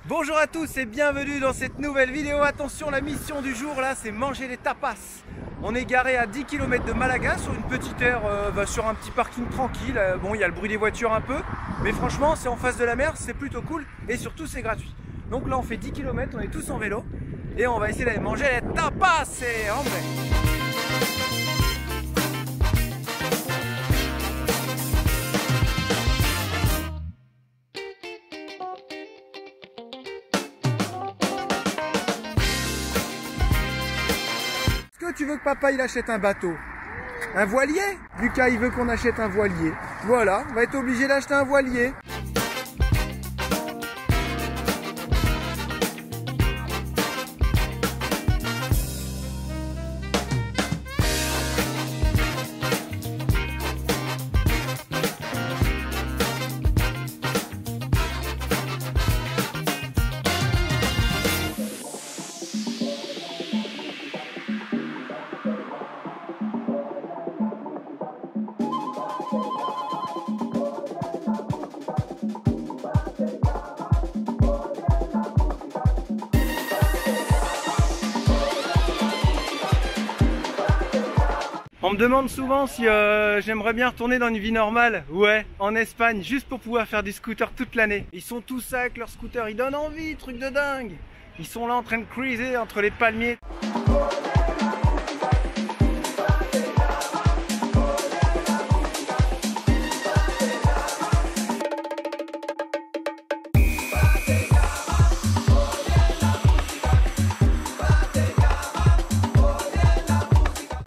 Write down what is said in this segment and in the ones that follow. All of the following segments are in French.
Bonjour à tous et bienvenue dans cette nouvelle vidéo. Attention, la mission du jour là, c'est manger les tapas. On est garé à 10 km de Malaga sur une petite aire, sur un petit parking tranquille. Bon, il y a le bruit des voitures un peu, mais franchement, c'est en face de la mer, c'est plutôt cool et surtout c'est gratuit. Donc là, on fait 10 km, on est tous en vélo et on va essayer d'aller manger les tapas. C'est en vrai. Tu veux que papa il achète un bateau? Un voilier? Lucas il veut qu'on achète un voilier. Voilà, on va être obligé d'acheter un voilier. On me demande souvent si j'aimerais bien retourner dans une vie normale. Ouais, en Espagne, juste pour pouvoir faire du scooter toute l'année. Ils sont tous ça avec leur scooter, ils donnent envie, truc de dingue. Ils sont là en train de cruiser entre les palmiers.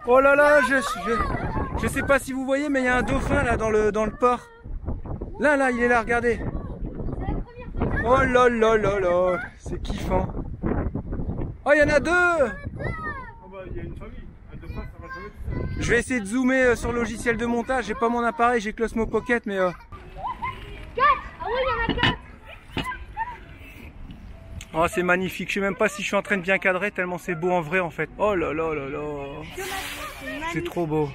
Oh là là, je sais pas si vous voyez, mais il y a un dauphin là dans le port. Là, il est là, regardez. Oh là là là là, c'est kiffant. Oh, il y en a deux. Je vais essayer de zoomer sur le logiciel de montage. J'ai pas mon appareil, j'ai que l'Osmo Pocket, mais... 4. Ah oui, il y en a 4. Oh, c'est magnifique. Je sais même pas si je suis en train de bien cadrer tellement c'est beau en vrai en fait. Oh là là là là. C'est trop beau.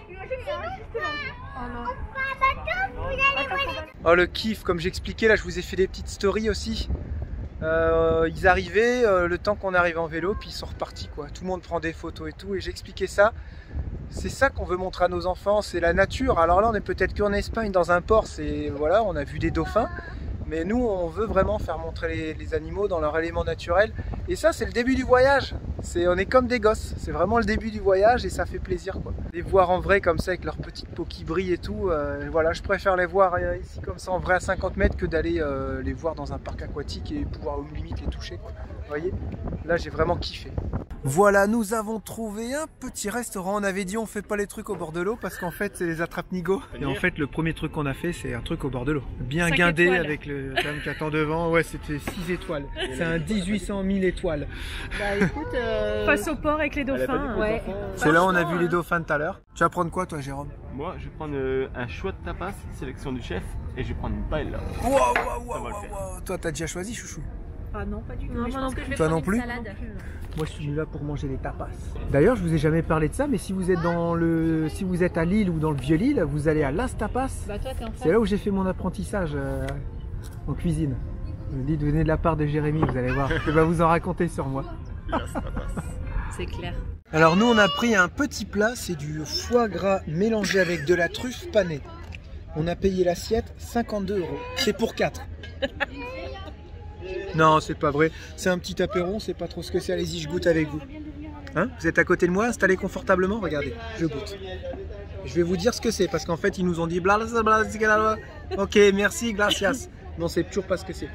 Oh le kiff, comme j'expliquais là, je vous ai fait des petites stories aussi. Ils arrivaient le temps qu'on arrive en vélo, puis ils sont repartis quoi. Tout le monde prend des photos et tout, et j'expliquais ça. C'est ça qu'on veut montrer à nos enfants, c'est la nature. Alors là, on est peut-être qu'en Espagne dans un port, c'est voilà, on a vu des dauphins. Mais nous, on veut vraiment faire montrer les animaux dans leur élément naturel. Et ça, c'est le début du voyage. On est comme des gosses. C'est vraiment le début du voyage et ça fait plaisir, quoi. Les voir en vrai comme ça, avec leurs petites peaux qui brillent et tout. Voilà, je préfère les voir ici comme ça en vrai à 50 mètres que d'aller les voir dans un parc aquatique et pouvoir limite les toucher, quoi. Vous voyez? Là, j'ai vraiment kiffé. Voilà, nous avons trouvé un petit restaurant. On avait dit on fait pas les trucs au bord de l'eau parce qu'en fait c'est les attrape-nigots. Et en fait le premier truc qu'on a fait c'est un truc au bord de l'eau. Bien guindé étoiles. Avec le dame qui attend devant. Ouais, c'était 6 étoiles. C'est un 1800 000 étoiles. Bah écoute, face au port avec les dauphins. Ouais. C'est là où on a vu les dauphins tout à l'heure. Tu vas prendre quoi toi Jérôme? Moi je vais prendre un choix de tapas, sélection du chef, et je vais prendre une paella. Wow. Toi t'as déjà choisi chouchou? Ah non, pas du tout. Non, Mais je pense que je vais toi prendre non plus? une salade. Moi je suis là pour manger des tapas. D'ailleurs je vous ai jamais parlé de ça, mais si vous êtes si vous êtes à Lille ou dans le Vieux-Lille, vous allez à Las Tapas. Bah toi t'es en face. C'est là où j'ai fait mon apprentissage en cuisine. Je me dis de venir de la part de Jérémy, vous allez voir. Il va vous en raconter sur moi. C'est clair. Alors nous on a pris un petit plat, c'est du foie gras mélangé avec de la truffe panée. On a payé l'assiette 52 €. C'est pour 4. Non, c'est pas vrai. C'est un petit apéro, on sait pas trop ce que c'est. Allez-y, je goûte avec vous. Hein? Vous êtes à côté de moi, installez confortablement. Regardez, je goûte. Je vais vous dire ce que c'est parce qu'en fait, ils nous ont dit blablabla. Ok, merci, gracias. Non, c'est toujours pas ce que c'est.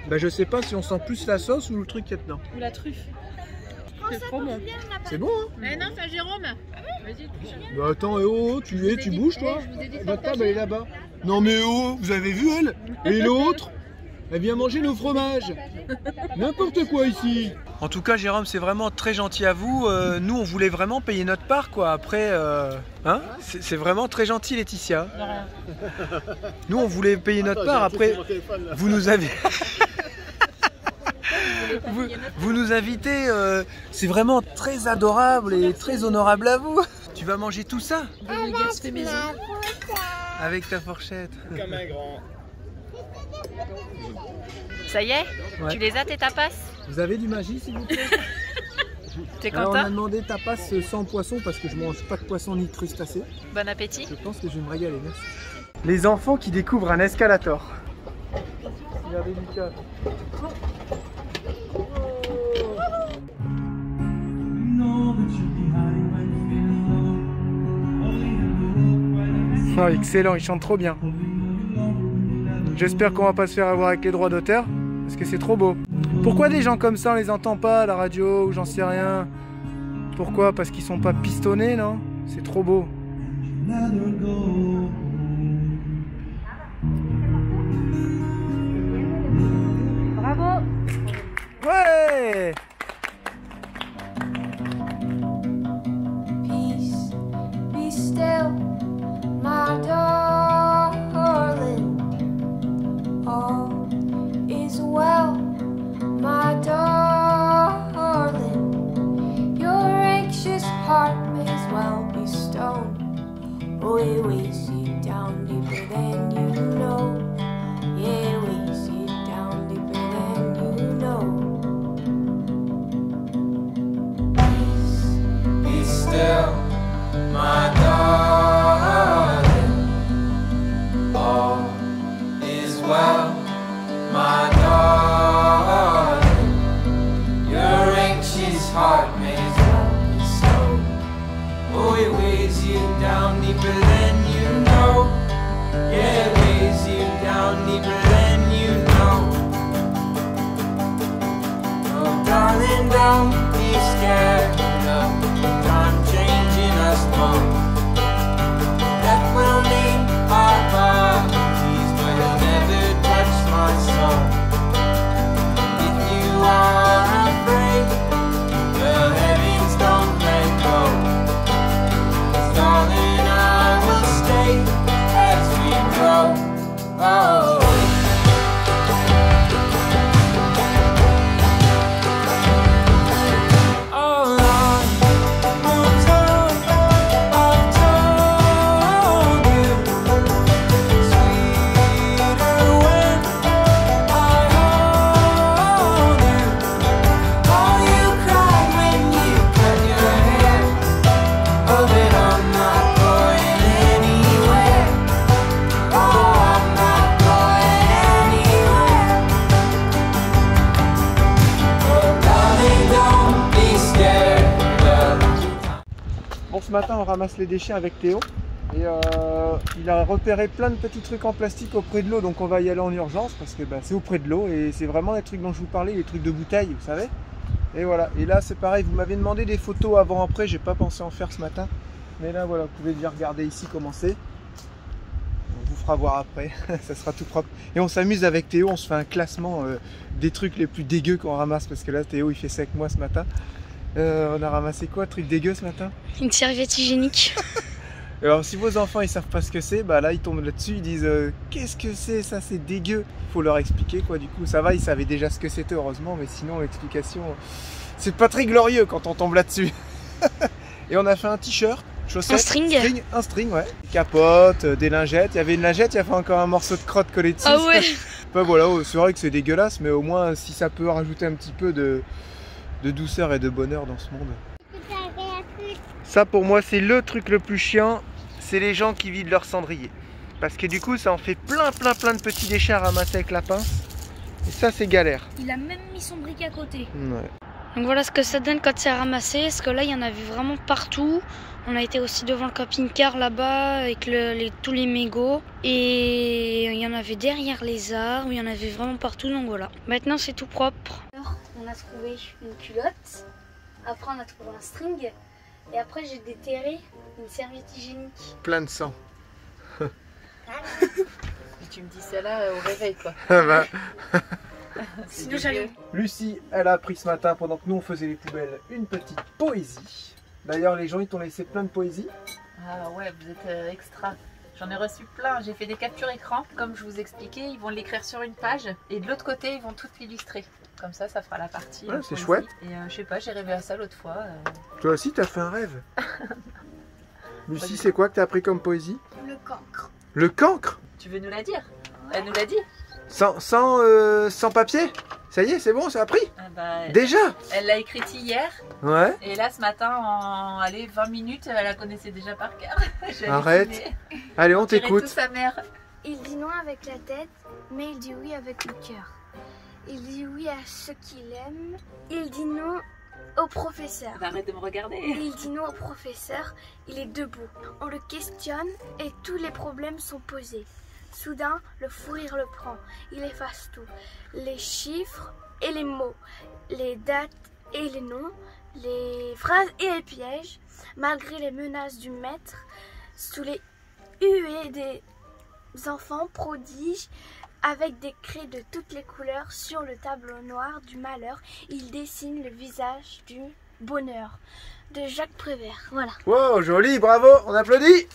Bah, je sais pas si on sent plus la sauce ou le truc qu'il y a dedans. Ou la truffe. C'est trop bon. C'est bon, hein? Eh non, c'est Jérôme. Vas-y, touche. Bah attends, tu bouges toi? Votre table elle est là-bas. Non mais vous avez vu elle? Et l'autre? Elle vient manger nos fromages. N'importe quoi ici. En tout cas Jérôme, c'est vraiment très gentil à vous. Nous on voulait vraiment payer notre part quoi. Après, hein, c'est vraiment très gentil Laetitia. Nous on voulait payer notre part. Après, vous nous avez... vous nous invitez, c'est vraiment très adorable et très honorable à vous. Tu vas manger tout ça? Fait maison. Avec ta fourchette. Comme un grand. Ça y est? Ouais. Tu les as tes tapas? Vous avez du magie s'il vous plaît? T'es Alors on a content? demandé tapas sans poisson parce que je mange pas de poisson ni de crustacés. Bon appétit. Je pense que je vais me régaler, merci. Les enfants qui découvrent un escalator. Regardez Lucas. Oh, excellent, il chante trop bien. J'espère qu'on va pas se faire avoir avec les droits d'auteur, parce que c'est trop beau. Pourquoi des gens comme ça on les entend pas à la radio ou j'en sais rien? Pourquoi? Parce qu'ils sont pas pistonnés, non? C'est trop beau. Bravo. Ouais! Peace, be still, my darling. All is well, my darling. Your anxious heart may as well be stone. Oh, it weighs you down deeper than you know. Yeah, it weighs you down deeper than you know. Be still, my darling. All is well, my darling. Your anxious heart may as well be stone. Oh, it weighs you down deeper than you know. Yeah, it weighs you down deeper than you know. Oh, darling, don't be scared of time changing us both. Death will leave our bodies, but it'll never touch my soul. If you are afraid, well, heavens don't let go. 'Cause darling, I will stay as we grow. Oh. Bon, ce matin on ramasse les déchets avec Théo et il a repéré plein de petits trucs en plastique auprès de l'eau, donc on va y aller en urgence parce que c'est auprès de l'eau et c'est vraiment les trucs dont je vous parlais, les trucs de bouteilles, vous savez. Et voilà, et là c'est pareil, vous m'avez demandé des photos avant-après, j'ai pas pensé en faire ce matin, mais là voilà, vous pouvez déjà regarder ici comment c'est. On vous fera voir après, ça sera tout propre. Et on s'amuse avec Théo, on se fait un classement des trucs les plus dégueux qu'on ramasse parce que là Théo il fait ça avec moi ce matin. On a ramassé quoi, truc dégueu ce matin? Une serviette hygiénique. Alors si vos enfants ils savent pas ce que c'est, bah là ils tombent là-dessus, ils disent qu'est-ce que c'est ça, c'est dégueu. Faut leur expliquer quoi, du coup ça va, ils savaient déjà ce que c'était heureusement, mais sinon l'explication c'est pas très glorieux quand on tombe là-dessus. Et on a fait un t-shirt, chaussettes, un string ouais, capote, des lingettes, il y avait une lingette, il y avait encore un morceau de crotte collé dessus. Ah ouais. Bah voilà, c'est vrai que c'est dégueulasse, mais au moins si ça peut rajouter un petit peu de douceur et de bonheur dans ce monde. Ça pour moi c'est le truc le plus chiant, c'est les gens qui vident leur cendrier. Parce que du coup ça en fait plein de petits déchets à ramasser avec la pince. Et ça c'est galère. Il a même mis son briquet à côté. Ouais. Donc voilà ce que ça donne quand c'est ramassé, parce que là il y en avait vraiment partout. On a été aussi devant le camping-car là-bas avec tous les mégots. Et il y en avait derrière les arbres, il y en avait vraiment partout, donc voilà. Maintenant c'est tout propre. Alors, on a trouvé une culotte, après on a trouvé un string, et après j'ai déterré une serviette hygiénique. Plein de sang. Tu me dis ça là au réveil quoi. Sinon j'allais. Lucie, elle a appris ce matin, pendant que nous on faisait les poubelles, une petite poésie. D'ailleurs les gens ils t'ont laissé plein de poésie. Ah ouais, vous êtes extra. J'en ai reçu plein, j'ai fait des captures écran, comme je vous expliquais, ils vont l'écrire sur une page et de l'autre côté ils vont tout l'illustrer. Comme ça fera la partie. Ouais, c'est chouette. Et je sais pas, j'ai rêvé à ça l'autre fois. Toi aussi t'as fait un rêve. Lucie, c'est quoi que t'as appris comme poésie? Le cancre. Le cancre? Tu veux nous la dire? Elle nous l'a dit? Sans papier? Ça y est, c'est bon, ça a pris? Ah bah, Déjà? elle l'a écrite hier. Ouais. Et là, ce matin, en 20 minutes, elle la connaissait déjà par cœur. J'ai Arrête. halluciné. Allez, on dirait t'écoute. tout sa mère. Il dit non avec la tête, mais il dit oui avec le cœur. Il dit oui à ce qu'il aime. Il dit non au professeur. Bah, arrête de me regarder. Il dit non au professeur, il est debout. On le questionne et tous les problèmes sont posés. Soudain, le fou rire le prend. Il efface tout. Les chiffres et les mots, les dates et les noms, les phrases et les pièges. Malgré les menaces du maître, sous les huées des enfants prodiges, avec des craies de toutes les couleurs sur le tableau noir du malheur, il dessine le visage du bonheur de Jacques Prévert. Voilà. Wow, joli, bravo, on applaudit.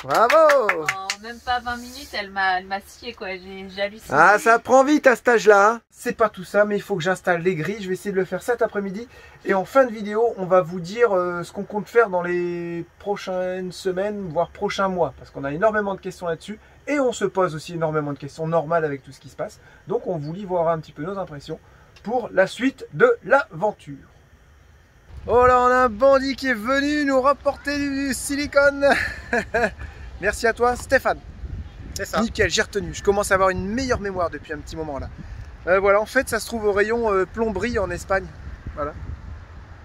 Bravo. En même pas 20 minutes, elle m'a scié quoi. J'ai halluciné. Ah, ça prend vite à cet âge-là. Hein. C'est pas tout ça, mais il faut que j'installe les grilles. Je vais essayer de le faire cet après-midi. Et en fin de vidéo, on va vous dire ce qu'on compte faire dans les prochaines semaines, voire prochains mois. Parce qu'on a énormément de questions là-dessus. Et on se pose aussi énormément de questions normales avec tout ce qui se passe. Donc on vous livrera un petit peu nos impressions pour la suite de l'aventure. Oh là, on a un bandit qui est venu nous rapporter du silicone. Merci à toi, Stéphane. C'est ça. Nickel, j'ai retenu. Je commence à avoir une meilleure mémoire depuis un petit moment là. Voilà, en fait, ça se trouve au rayon plomberie en Espagne. Voilà.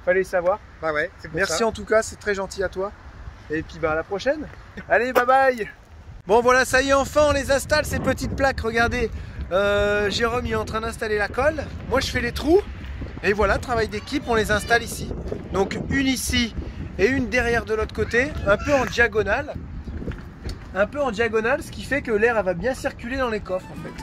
Fallait le savoir. Bah ouais, c'est pour Merci ça. en tout cas, c'est très gentil à toi. Et puis bah à la prochaine. Allez, bye bye. Bon voilà, ça y est, enfin on les installe ces petites plaques. Regardez, Jérôme il est en train d'installer la colle. Moi je fais les trous. Et voilà, travail d'équipe, on les installe ici. Donc une ici et une derrière de l'autre côté, un peu en diagonale. Un peu en diagonale, ce qui fait que l'air va bien circuler dans les coffres en fait.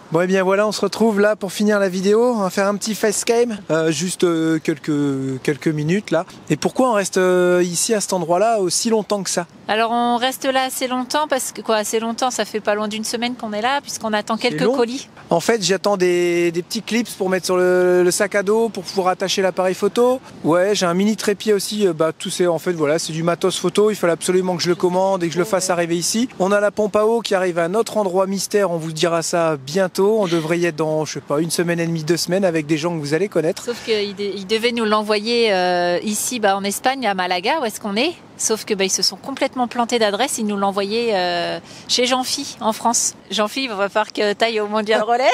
Bon et bien voilà, on se retrouve là pour finir la vidéo. On va faire un petit facecam, juste quelques minutes là. Et pourquoi on reste ici à cet endroit-là aussi longtemps que ça? Alors on reste là assez longtemps parce que assez longtemps, ça fait pas loin d'une semaine qu'on est là puisqu'on attend quelques colis. En fait, j'attends des petits clips pour mettre sur le sac à dos pour pouvoir attacher l'appareil photo. Ouais, j'ai un mini trépied aussi. Tout c'est en fait voilà, c'est du matos photo. Il fallait absolument que je le commande et que je le fasse arriver ici. On a la pompe à eau qui arrive à un autre endroit mystère. On vous dira ça bientôt. On devrait y être dans, je sais pas, 1 semaine et demie, 2 semaines avec des gens que vous allez connaître. Sauf qu'il devait nous l'envoyer ici, en Espagne, à Malaga, où est-ce qu'on est. Sauf que ils se sont complètement plantés d'adresse. Ils nous l'ont envoyé chez Jean-Phi en France. Jean-Phi, il va falloir que t'ailles au Mondial Relais.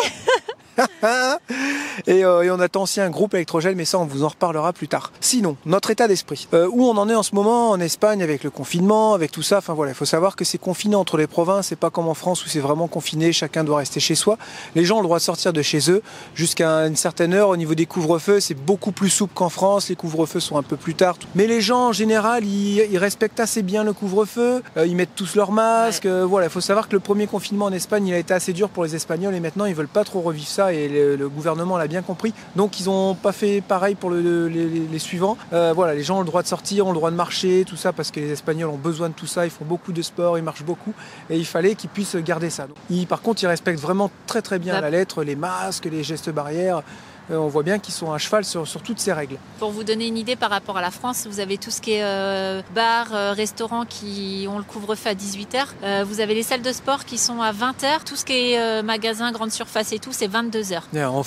Et on attend aussi un groupe électrogène, mais ça on vous en reparlera plus tard. Sinon, notre état d'esprit, où on en est en ce moment en Espagne avec le confinement, avec tout ça, enfin voilà, il faut savoir que c'est confiné entre les provinces, c'est pas comme en France où c'est vraiment confiné, chacun doit rester chez soi. Les gens ont le droit de sortir de chez eux jusqu'à une certaine heure. Au niveau des couvre-feux, c'est beaucoup plus souple qu'en France, les couvre-feux sont un peu plus tard. Mais les gens en général, ils respectent assez bien le couvre-feu, ils mettent tous leurs masques, voilà, il faut savoir que le premier confinement en Espagne, il a été assez dur pour les Espagnols et maintenant ils veulent pas trop revivre ça. Et le gouvernement l'a bien compris, donc ils n'ont pas fait pareil pour les suivants. Voilà, les gens ont le droit de sortir, ont le droit de marcher, tout ça, parce que les Espagnols ont besoin de tout ça, ils font beaucoup de sport, ils marchent beaucoup, et il fallait qu'ils puissent garder ça. Donc, par contre, ils respectent vraiment très bien à la lettre les masques, les gestes barrières. On voit bien qu'ils sont à cheval sur toutes ces règles. Pour vous donner une idée par rapport à la France, vous avez tout ce qui est bar, restaurant qui ont le couvre-feu à 18h. Vous avez les salles de sport qui sont à 20h. Tout ce qui est magasin, grande surface et tout, c'est 22h.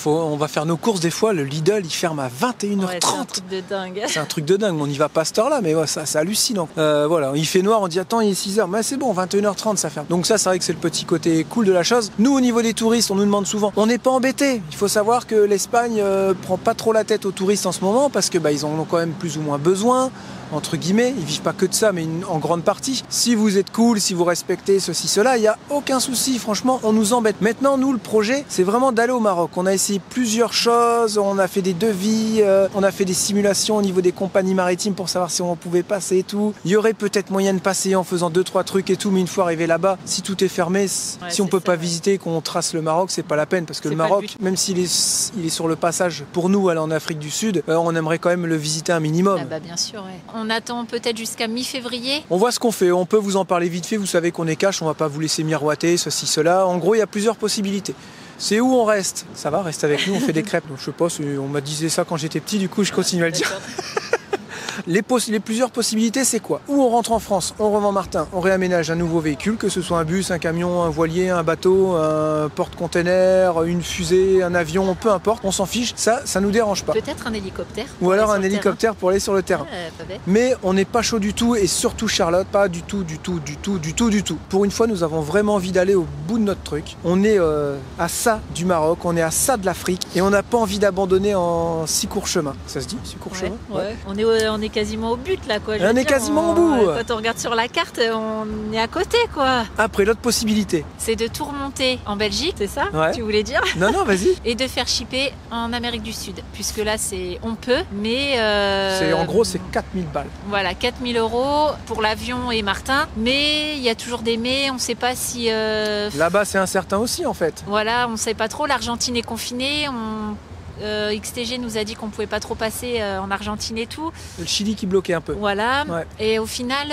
On va faire nos courses des fois. Le Lidl, il ferme à 21h30. Ouais, c'est un truc de dingue. C'est un truc de dingue. On n'y va pas à cette heure-là, mais ouais, ça, c'est hallucinant. Voilà, il fait noir, on dit attends, il est 6h. Mais c'est bon, 21h30, ça ferme. Donc ça, c'est vrai que c'est le petit côté cool de la chose. Nous, au niveau des touristes, on nous demande souvent, on n'est pas embêtés. Il faut savoir que l'Espagne, l'Espagne prend pas trop la tête aux touristes en ce moment parce que ils en ont quand même plus ou moins besoin. Entre guillemets, ils vivent pas que de ça, mais en grande partie. Si vous êtes cool, si vous respectez ceci, cela, il n'y a aucun souci. Franchement, on nous embête. Maintenant, nous, le projet, c'est vraiment d'aller au Maroc. On a essayé plusieurs choses, on a fait des devis, on a fait des simulations au niveau des compagnies maritimes pour savoir si on pouvait passer et tout. Il y aurait peut-être moyen de passer en faisant 2-3 trucs et tout, mais une fois arrivé là-bas, si tout est fermé, si on peut pas visiter, qu'on trace le Maroc, c'est pas la peine parce que le Maroc, même s'il est sur le passage pour nous aller en Afrique du Sud, on aimerait quand même le visiter un minimum. Ah bah bien sûr, ouais. On attend peut-être jusqu'à mi-février. On voit ce qu'on fait, on peut vous en parler vite fait, vous savez qu'on est cash, on va pas vous laisser miroiter, ceci, cela. En gros, il y a plusieurs possibilités. C'est où on reste. Ça va, reste avec nous, on fait des crêpes. Donc, je sais pas, on m'a dit ça quand j'étais petit, du coup je continue à le dire. Les plusieurs possibilités, c'est quoi? Ou on rentre en France, on revend Martin, on réaménage un nouveau véhicule, que ce soit un bus, un camion, un voilier, un bateau, un porte-container, une fusée, un avion, peu importe, on s'en fiche, ça nous dérange pas. Peut-être un hélicoptère. Ou alors un hélicoptère pour aller sur le terrain. Pas bête. Mais on n'est pas chaud du tout, et surtout Charlotte, pas du tout. Pour une fois, nous avons vraiment envie d'aller au bout de notre truc. On est à ça du Maroc, on est à ça de l'Afrique, et on n'a pas envie d'abandonner en si court chemin. Ça se dit, si court chemin? Ouais. On est quasiment au but là, quoi. On est quasiment au bout. Quand on regarde sur la carte, on est à côté, quoi. Après, l'autre possibilité, c'est de tout remonter en Belgique, c'est ça? Ouais. Tu voulais dire? Non, vas-y. Et de faire shipper en Amérique du Sud, puisque là on peut, mais en gros c'est 4000 balles. Voilà, 4000 € pour l'avion et Martin, mais il y a toujours des mais, on sait pas si là-bas c'est incertain aussi en fait. Voilà, on sait pas trop, l'Argentine est confinée, XTG nous a dit qu'on pouvait pas trop passer en Argentine et tout. Le Chili qui bloquait un peu. Voilà. Ouais. Et au final,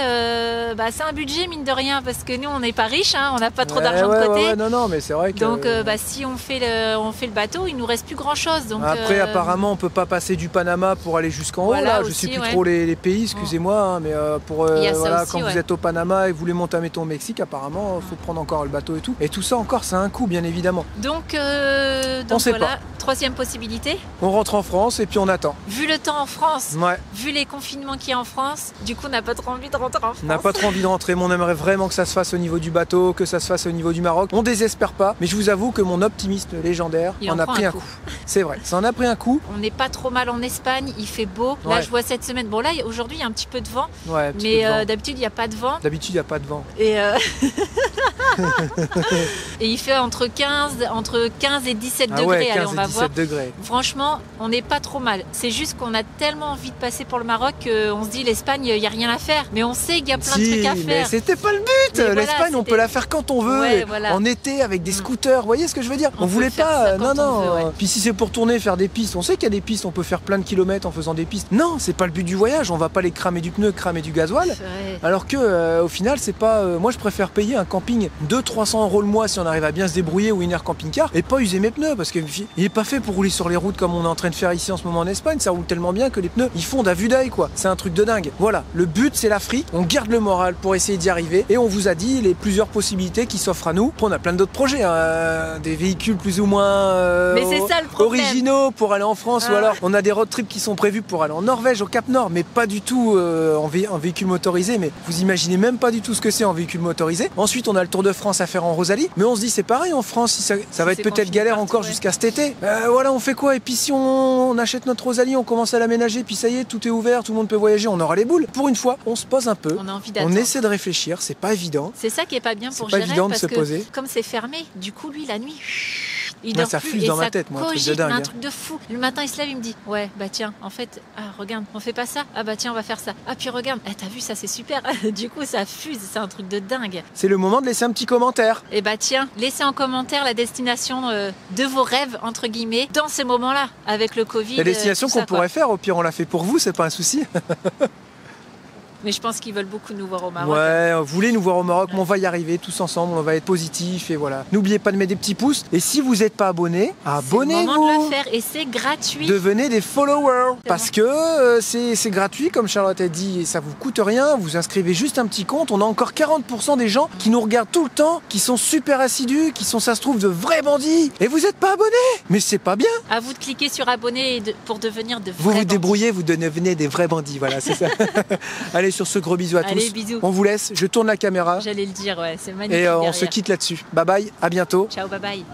c'est un budget mine de rien parce que nous on n'est pas riches, hein, on n'a pas trop d'argent de côté. Ouais, non, mais c'est vrai que. Donc si on fait le bateau, il nous reste plus grand chose. Donc après apparemment on peut pas passer du Panama pour aller jusqu'en haut là. Je sais plus trop les pays, excusez-moi, hein, mais quand vous êtes au Panama et vous voulez monter mettons au Mexique, apparemment faut prendre encore le bateau et tout. Et tout ça encore, ça a un coût bien évidemment. Donc on sait voilà, pas. Troisième possibilité. On rentre en France et puis on attend. Vu le temps en France, ouais. Vu les confinements qu'il y a en France, du coup on n'a pas trop envie de rentrer en France. On n'a pas trop envie de rentrer, mais on aimerait vraiment que ça se fasse au niveau du bateau, que ça se fasse au niveau du Maroc. On désespère pas, mais je vous avoue que mon optimisme légendaire en a pris un coup. C'est vrai, ça en a pris un coup. On n'est pas trop mal en Espagne, il fait beau. Là je vois cette semaine, bon là aujourd'hui il y a un petit peu de vent, mais d'habitude il n'y a pas de vent. D'habitude il n'y a pas de vent. Et, et il fait entre 15 et 17 degrés. 15 allez, on va 17 voir. Degrés. Franchement, on n'est pas trop mal. C'est juste qu'on a tellement envie de passer pour le Maroc qu'on se dit l'Espagne, il n'y a rien à faire. Mais on sait qu'il y a plein de trucs à faire. Mais c'était pas le but. L'Espagne, on peut la faire quand on veut. En été, avec des scooters. Vous voyez ce que je veux dire? On voulait pas. Non. Puis si c'est pour tourner, faire des pistes, on sait qu'il y a des pistes. On peut faire plein de kilomètres en faisant des pistes. Non, c'est pas le but du voyage. On va pas les cramer du pneu, cramer du gasoil. Alors que au final, c'est pas. Moi, je préfère payer un camping 200-300 € le mois si on arrive à bien se débrouiller ou une air camping-car et pas user mes pneus parce qu'il est pas fait pour rouler sur les routes comme on est en train de faire ici en ce moment en Espagne. Ça roule tellement bien que les pneus ils fondent à vue d'œil quoi. C'est un truc de dingue. Voilà, le but c'est l'Afrique. On garde le moral pour essayer d'y arriver et on vous a dit les plusieurs possibilités qui s'offrent à nous. Après, on a plein d'autres projets, hein, des véhicules plus ou moins mais c'est ça, le problème. Originaux pour aller en France ou alors on a des road trips qui sont prévus pour aller en Norvège, au Cap Nord, mais pas du tout en véhicule motorisé. Mais vous imaginez même pas du tout ce que c'est en véhicule motorisé. Ensuite on a le Tour de France à faire en Rosalie, mais on se dit c'est pareil en France, si ça va être peut-être galère encore jusqu'à cet été. Voilà, on fait quoi? Et puis si on achète notre Rosalie, on commence à l'aménager, puis ça y est, tout est ouvert, tout le monde peut voyager, on aura les boules. Pour une fois, on se pose un peu, on essaie de réfléchir, c'est pas évident. C'est ça qui est pas bien pour Gérard, parce de se que poser. Comme c'est fermé, du coup lui la nuit, il dort ça plus fuse et dans ça ma tête, moi, un truc de cogite, dingue. un truc de fou. Le matin il se lève, il me dit ouais bah tiens, en fait, regarde, on fait pas ça. Ah bah tiens, on va faire ça. Ah puis regarde, t'as vu ça, c'est super. Du coup ça fuse, c'est un truc de dingue. C'est le moment de laisser un petit commentaire. Et bah tiens, laissez en commentaire la destination de vos rêves entre guillemets dans ces moments-là avec le Covid. La destination qu'on pourrait faire, au pire on l'a fait pour vous, c'est pas un souci. Mais je pense qu'ils veulent beaucoup nous voir au Maroc. Ouais, vous voulez nous voir au Maroc, mais on va y arriver tous ensemble, on va être positifs et voilà. N'oubliez pas de mettre des petits pouces. Et si vous n'êtes pas abonné, abonnez-vous. C'est le moment de le faire et c'est gratuit. Devenez des followers. Parce que c'est gratuit, comme Charlotte a dit, et ça vous coûte rien. Vous inscrivez juste un petit compte. On a encore 40% des gens qui nous regardent tout le temps, qui sont super assidus, qui sont, ça se trouve, de vrais bandits. Et vous n'êtes pas abonnés. Mais c'est pas bien. À vous de cliquer sur abonner pour devenir de vrais Vous bandits. débrouillez, vous devenez des vrais bandits. Voilà, c'est ça. Allez, sur ce gros bisou à tous. Bisous. On vous laisse, je tourne la caméra. J'allais le dire, ouais, c'est magnifique. Et on derrière. se quitte là-dessus. Bye bye, à bientôt. Ciao, bye bye.